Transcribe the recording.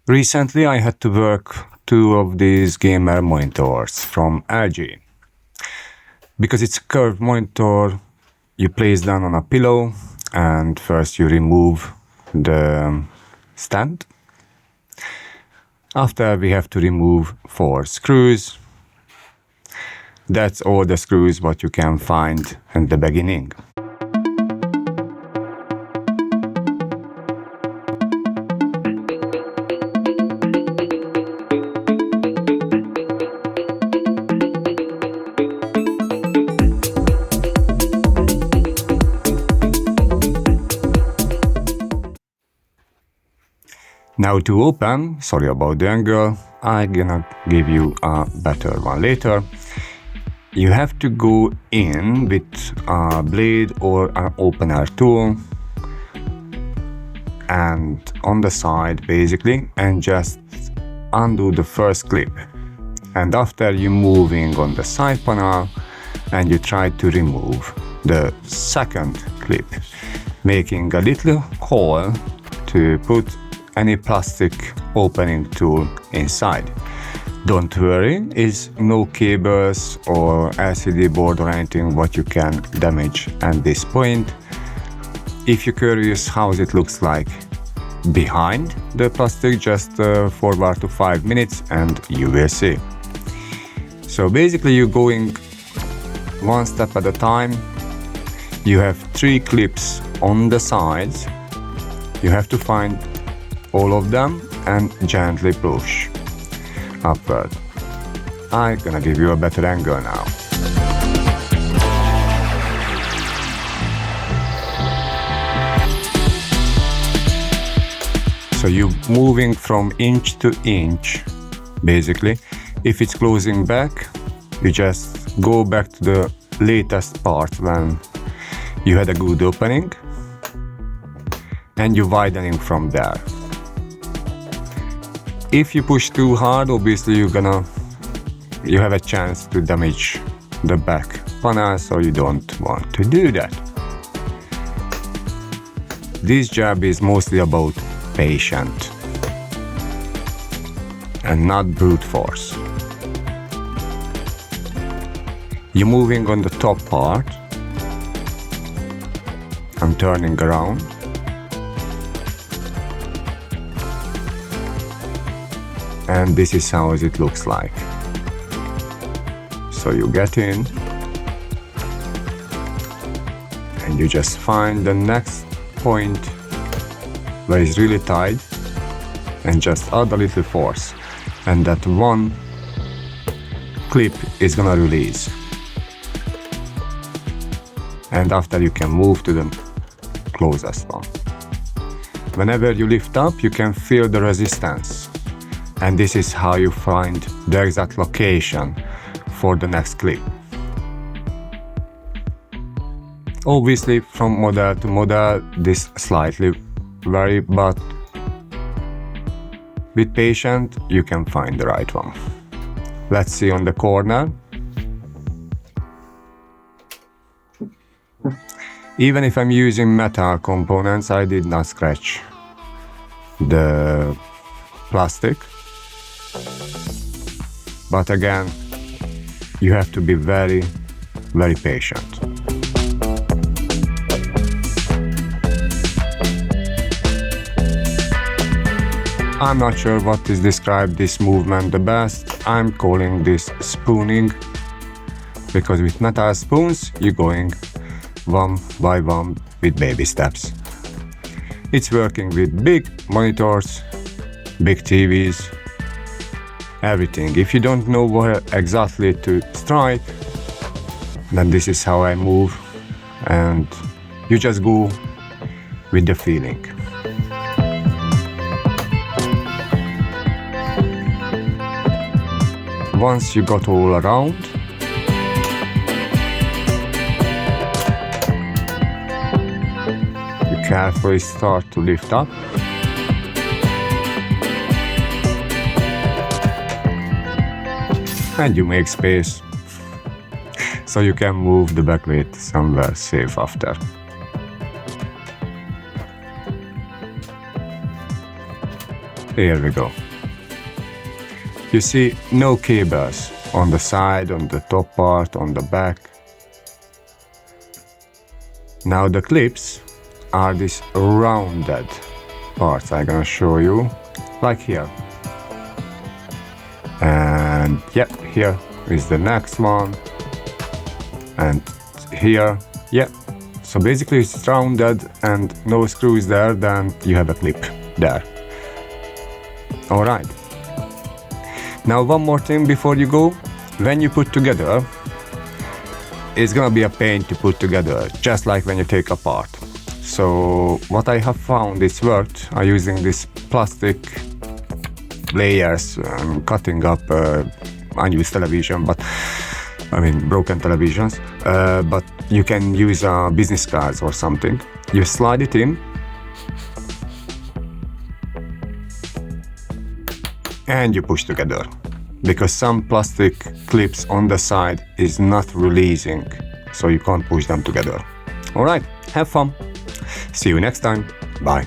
Recently I had to work two of these gamer monitors from LG. Because it's a curved monitor, you place them on a pillow and first you remove the stand. After we have to remove 4 screws. That's all the screws what you can find in the beginning. Now to open, sorry about the angle, I'm gonna give you a better one later. You have to go in with a blade or an opener tool and on the side basically, and just undo the first clip. And after you moving on the side panel and you try to remove the second clip, making a little hole to put any plastic opening tool inside. Don't worry, is no cables or LCD board or anything what you can damage at this point. If you're curious how it looks like behind the plastic, just forward to 5 minutes and you will see. So basically you're going one step at a time. You have 3 clips on the sides. You have to find all of them and gently push upward. I'm gonna give you a better angle now. So you're moving from inch to inch, basically. If it's closing back, you just go back to the latest part when you had a good opening and you're widening from there. If you push too hard, obviously you have a chance to damage the back panel, so you don't want to do that. This job is mostly about patience and not brute force. You're moving on the top part. I'm turning around. And this is how it looks like. So you get in and you just find the next point where it's really tight and just add a little force, and that one clip is gonna release. And after you can move to the closest one. Whenever you lift up, you can feel the resistance. And this is how you find the exact location for the next clip. Obviously from model to model this slightly vary, but with patience you can find the right one. Let's see on the corner. Even if I'm using metal components, I did not scratch the plastic. But again, you have to be very, very patient. I'm not sure what is described this movement the best. I'm calling this spooning, because with metal spoons, you're going one by one with baby steps. It's working with big monitors, big TVs, everything. If you don't know where exactly to strike, then this is how I move, and you just go with the feeling. Once you got all around, you carefully start to lift up. And you make space so you can move the backplate somewhere safe after. Here we go. You see no cables on the side, on the top part, on the back. Now the clips are these rounded parts. I'm gonna show you, like here. And yep, here is the next one. And here, yeah. So basically it's rounded and no screws there, then you have a clip there. All right. Now one more thing before you go. When you put together, it's gonna be a pain to put together, just like when you take apart. So what I have found is worked are using these plastic layers, cutting up unused television, but I mean broken televisions, but you can use business cards or something. You slide it in and you push together, because some plastic clips on the side is not releasing, so you can't push them together. All right, have fun. See you next time. Bye.